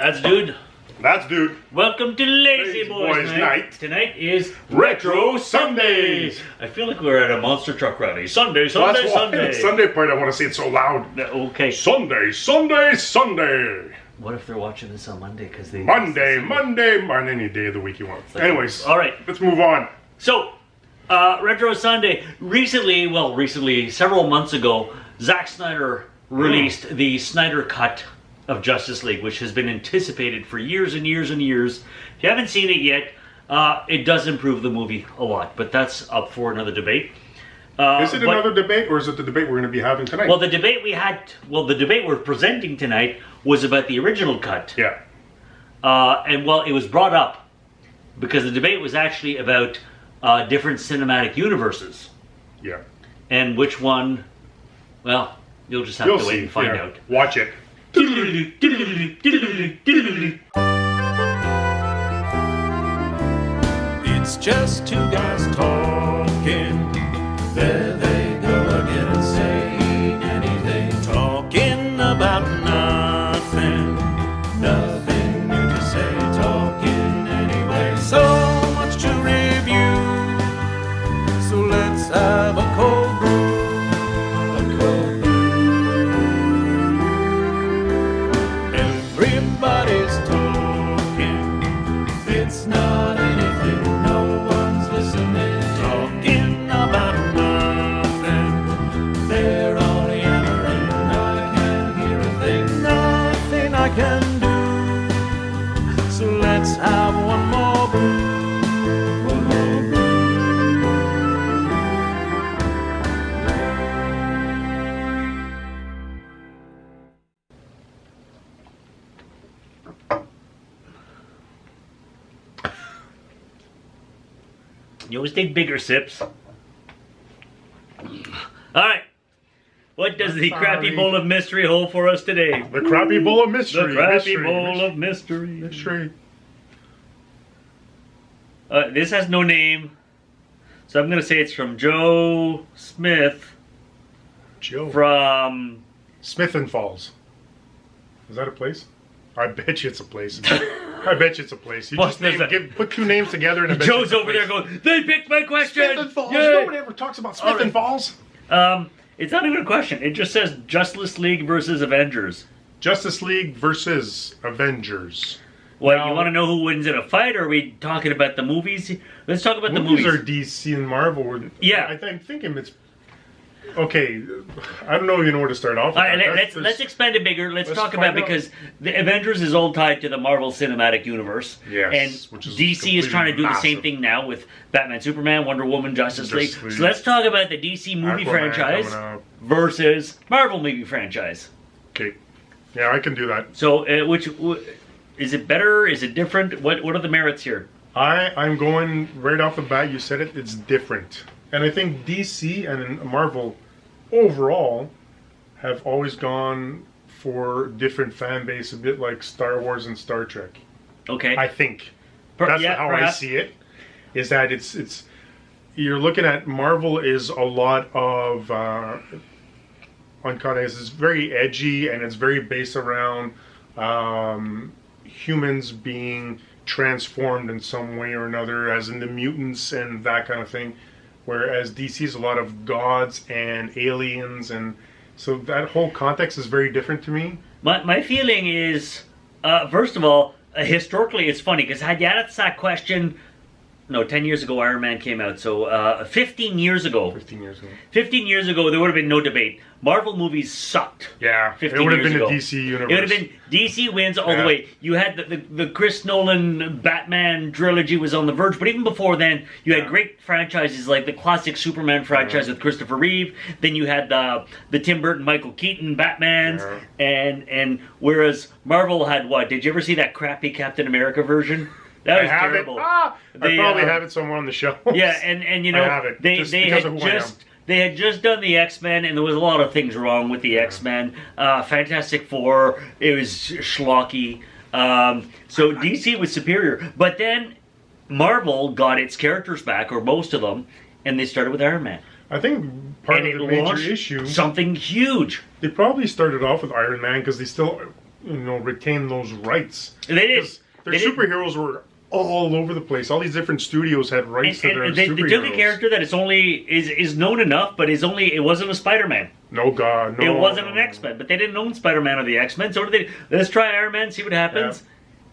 That's dude. That's dude. Welcome to Lazyboys night. Tonight is Retro Sundays. I feel like we're at a monster truck rally. Sunday. The Sunday part, I want to say it so loud. Okay. Sunday. What if they're watching this on Monday? Because they Monday, on any day of the week you want. Anyways, all right, let's move on. So, Retro Sunday. Recently, several months ago, Zack Snyder released the Snyder Cut of Justice League, which has been anticipated for years and years and years. If you haven't seen it yet, it does improve the movie a lot, but that's up for another debate. Is it another debate, or is it the debate we're going to be having tonight? Well, the debate we're presenting tonight was about the original cut. Yeah. It was brought up because the debate was actually about different cinematic universes. Yeah. And which one, well, you'll just have to wait and find out. Watch it. It's just two guys talking. There they go again, saying anything. Talking about nothing. Nothing new to say. Talking anyway. So much to review. So let's have a cold brew. Everybody's talking. It's not anything. No one's listening. Talking about nothing. They're all yammering. I can't hear a thing. Nothing I can do. So let's have one more brew. One more brew. You always take bigger sips. All right. What does the crappy bowl of mystery hold for us today? The crappy bowl of mystery. The crappy bowl of mystery. Mystery. This has no name, so I'm going to say it's from Joe Smith. Joe. From Smith and Falls. Is that a place? I bet you it's a place. I bet you it's a place. You just put two names together and I bet Joe's you it's a over there place. going, they picked my question! Smith and Falls. Yay! Nobody ever talks about Smith and Falls. It's not even a question. It just says Justice League versus Avengers. Justice League versus Avengers. What, Now, you want to know who wins in a fight, or are we talking about the movies? Let's talk about the movies. Movies are DC and Marvel. Yeah. I'm thinking it's... Okay, I don't know even where to start off with. All right, let's expand it bigger. Let's talk about, because the Avengers is all tied to the Marvel Cinematic Universe. Yes, and which is DC is trying to do massive. the same thing now with Batman, Superman, Wonder Woman, Justice League. League. So let's talk about the DC movie Aquaman franchise versus Marvel movie franchise. Okay, yeah, I can do that. So, is it better? Is it different? What are the merits here? I'm going right off the bat. You said it. It's different. And I think DC and Marvel overall have always gone for different fan base, a bit like Star Wars and Star Trek. Okay. I think that's how perhaps. I see it. Is that it's you're looking at Marvel is a lot of it's very edgy and it's very based around humans being transformed in some way or another, as in the mutants and that kind of thing. Whereas DC is a lot of gods and aliens, and so that whole context is very different to me. My feeling is, first of all, historically it's funny, because had you asked that question, 10 years ago Iron Man came out, so 15 years ago. 15 years ago. 15 years ago, there would have been no debate. Marvel movies sucked. Yeah, 15 it would have years been ago. a DC universe. It would have been DC wins all the way. You had the Chris Nolan Batman trilogy was on the verge, but even before then, you had great franchises like the classic Superman franchise with Christopher Reeve. Then you had the Tim Burton, Michael Keaton Batmans, and whereas Marvel had what? Did you ever see that crappy Captain America version? That was terrible. I probably have it somewhere on the shelf. Yeah, and you know, I have it, they had just done the X-Men, and there was a lot of things wrong with the X-Men. Fantastic Four, it was schlocky. So DC was superior. But then Marvel got its characters back, or most of them, and they started with Iron Man. I think part of the major issue... something huge. They probably started off with Iron Man because they still... retain those rights. They did. Their They did. superheroes were all over the place. All these different studios had rights to their They superheroes. took a character that is known enough, but it wasn't a Spider-Man. No, God, no. It wasn't an X-Men, but they didn't own Spider-Man or the X-Men, so did they? Let's try Iron Man, see what happens.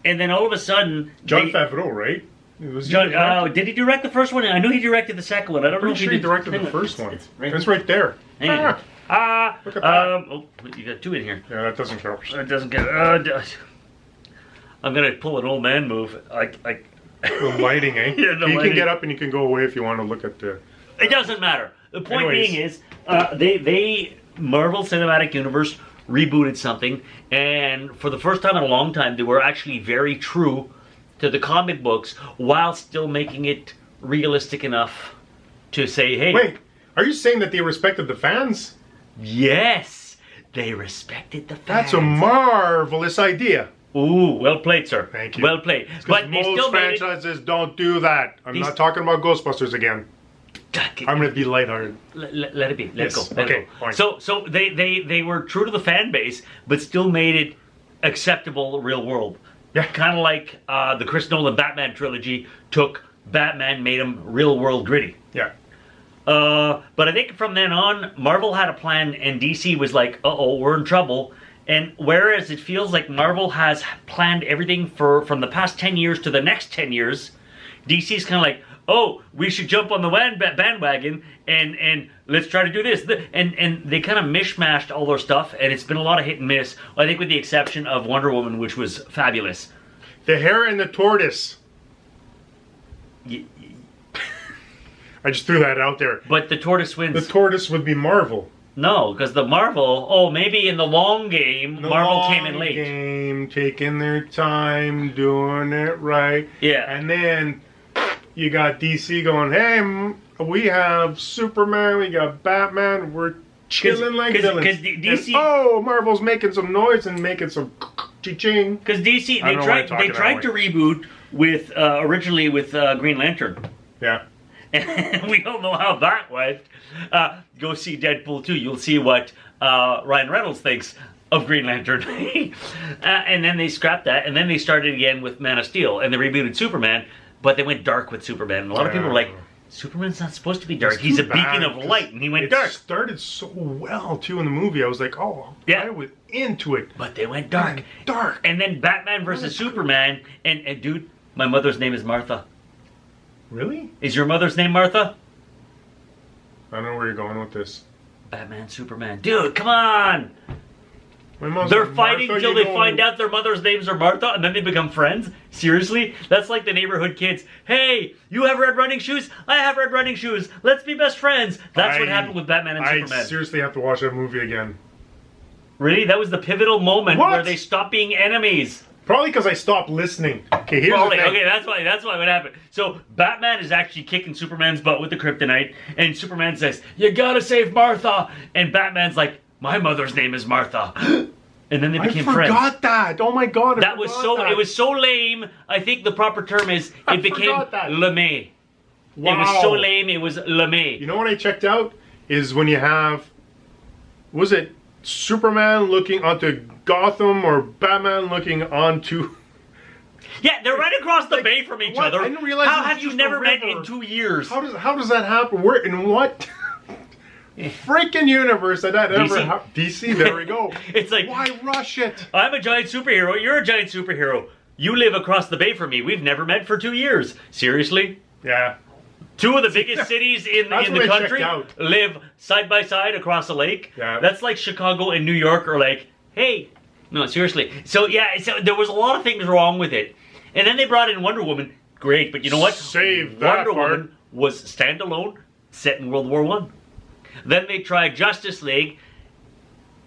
And then all of a sudden, John Favreau, right? Was he John, directed? did he direct the first one? I know he directed the second one. I don't know Pretty if sure he he directed the first one. It's right, It's right there. hang on. Look at that. Oh, you got two in here. Yeah, that doesn't count. It doesn't get. I'm gonna pull an old man move. The lighting, eh? Yeah, the you lighting. can get up and you can go away if you want to look at the... It doesn't matter. The point Anyways. being is, they Marvel Cinematic Universe rebooted something, and for the first time in a long time, they were actually very true to the comic books while still making it realistic enough to say, hey, Wait, are you saying that they respected the fans? yes, they respected the fans. That's a marvelous idea. Ooh, well played, sir. Thank you. Well played. But But they most still made it. franchises don't do that. I'm These- not talking about Ghostbusters again. I'm going to be lighthearted. Let it be. Let Yes, it go. Let okay, it go. fine. So they were true to the fan base, but still made it acceptable real world. Yeah. Kind of like the Chris Nolan Batman trilogy took Batman, made him real world gritty. Yeah. But I think from then on, Marvel had a plan, and DC was like, "Uh-oh, we're in trouble." And whereas it feels like Marvel has planned everything from the past 10 years to the next 10 years, DC's kind of like, oh, we should jump on the bandwagon and let's try to do this. And they kind of mishmashed all their stuff, and it's been a lot of hit and miss, I think with the exception of Wonder Woman, which was fabulous. The Hare and the Tortoise. Y- I just threw that out there. But the tortoise wins. The tortoise would be Marvel. No, because the Marvel, maybe in the long game, The Marvel long came in late. game, taking their time, doing it right. Yeah. And then you got DC going, hey, we have Superman, we got Batman, we're chilling like villains. Because DC... And, oh, Marvel's making some noise and making some cha-ching. Because DC, I don't know why I talk they it that tried to reboot with originally with Green Lantern, Yeah. and we all know how that went. Go see Deadpool 2. You'll see what Ryan Reynolds thinks of Green Lantern. And then they scrapped that, and then they started again with Man of Steel, and they rebooted Superman, but they went dark with Superman. And a lot of people were like, Superman's not supposed to be dark. It's He's too a beacon bad, of light, and he went it dark. started so well, too, in the movie. I was like, oh, Yeah. I was into it. But they went dark. Dark. And then Batman versus Superman, and dude, my mother's name is Martha. Really? Is your mother's name Martha? I don't know where you're going with this. Batman, Superman. Dude, come on! My mom's They're like, fighting "Martha, till you they know-" find out their mother's names are Martha, and then they become friends? Seriously? That's like the neighborhood kids. Hey, you have red running shoes? I have red running shoes. Let's be best friends. That's what happened with Batman and I Superman. seriously have to watch that movie again. Really? That was the pivotal moment What? where they stopped being enemies. Probably because I stopped listening. Okay, here's Probably. the thing. Okay, that's why what happened. So Batman is actually kicking Superman's butt with the kryptonite, and Superman says, "You gotta save Martha," and Batman's like, "My mother's name is Martha," and then they I became friends. forgot that. Oh my god. That was so. It was so lame. I think the proper term is I it became forgot that. LeMay. Wow. It was so lame. It was LeMay. You know what I checked out is when you have, was it Superman looking onto Gotham or Batman looking onto? Yeah, they're right across the bay from each what? other. I didn't realize How it was have you just never a met river. in 2 years? How does that happen? Where in what freaking universe did that ever DC? happen? DC. There we go. It's like, Why rush it? I'm a giant superhero. You're a giant superhero. You live across the bay from me. We've never met for 2 years. Seriously? Yeah. Two of the biggest cities in That's the what I checked country out. live side by side across a lake. Yeah. That's like Chicago and New York are like, hey. No, seriously. So there was a lot of things wrong with it. And then they brought in Wonder Woman. Great, but you know what? Save that Wonder part. Woman was standalone, set in World War One. Then they tried Justice League.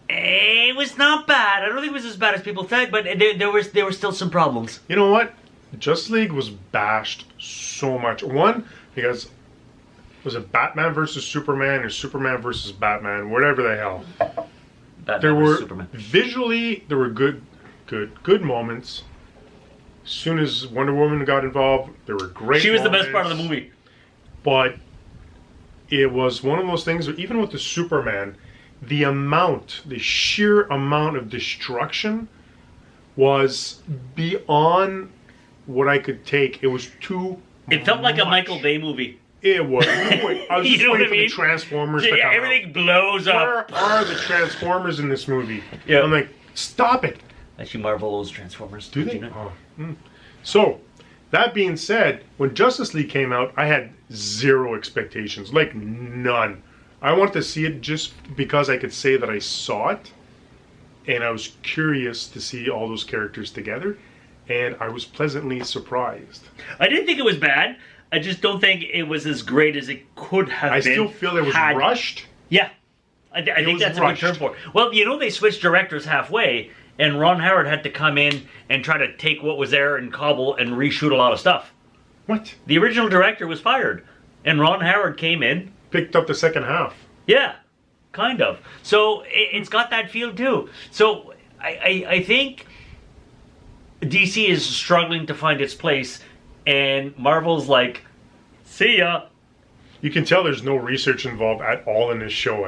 It was not bad. I don't think it was as bad as people said, but there were still some problems. You know what? Justice League was bashed so much. One, because was it Batman versus Superman or Superman versus Batman? Whatever the hell. Batman There versus were Superman. visually there were good moments. As soon as Wonder Woman got involved, there were great. She was the best part of the moments. movie. But it was one of those things where even with the Superman, the sheer amount of destruction was beyond what I could take. It was too. It felt like a much. Michael Bay movie. It was. I was You just know what waiting I for mean? the Transformers to Yeah, come everything out. blows up. Where are the Transformers in this movie? Yeah. I'm like, stop it. Actually, Marvel owes Transformers. Do Did they? you know? Oh. So, that being said, when Justice League came out, I had zero expectations. Like, none. I wanted to see it just because I could say that I saw it. And I was curious to see all those characters together. And I was pleasantly surprised. I didn't think it was bad. I just don't think it was as great as it could have I been. still feel it was had- rushed. Yeah. I think was that's rushed. a good term for it. Well, you know, they switched directors halfway, and Ron Howard had to come in and try to take what was there and cobble and reshoot a lot of stuff. What? The original director was fired, and Ron Howard came in. Picked up the second half. Yeah, kind of. So it's got that feel too. So I think DC is struggling to find its place, and Marvel's like, see ya. You can tell there's no research involved at all in this show.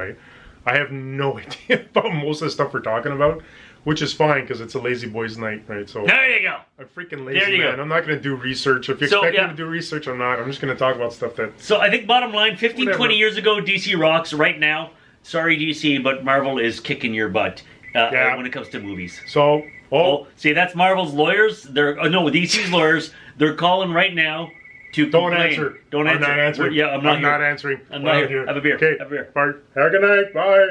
I have no idea about most of the stuff we're talking about, which is fine because it's a Lazy Boys night, right? So There you go. I'm freaking There lazy, you man. go. I'm not going to do research. If you So, expect yeah. me to do research, I'm not. I'm just going to talk about stuff that... So I think bottom line, 15, Whatever. 20 years ago, DC rocks. Right now, sorry DC, but Marvel is kicking your butt Yeah. when it comes to movies. So, Oh, see, that's Marvel's lawyers. They're no DC's lawyers. They're calling right now to don't complain. answer. Don't answer. I'm not answering. Yeah, I'm not here. answering. I'm not We're here. out Have a beer. Okay. Have a beer. Bye. Have a good night. Bye.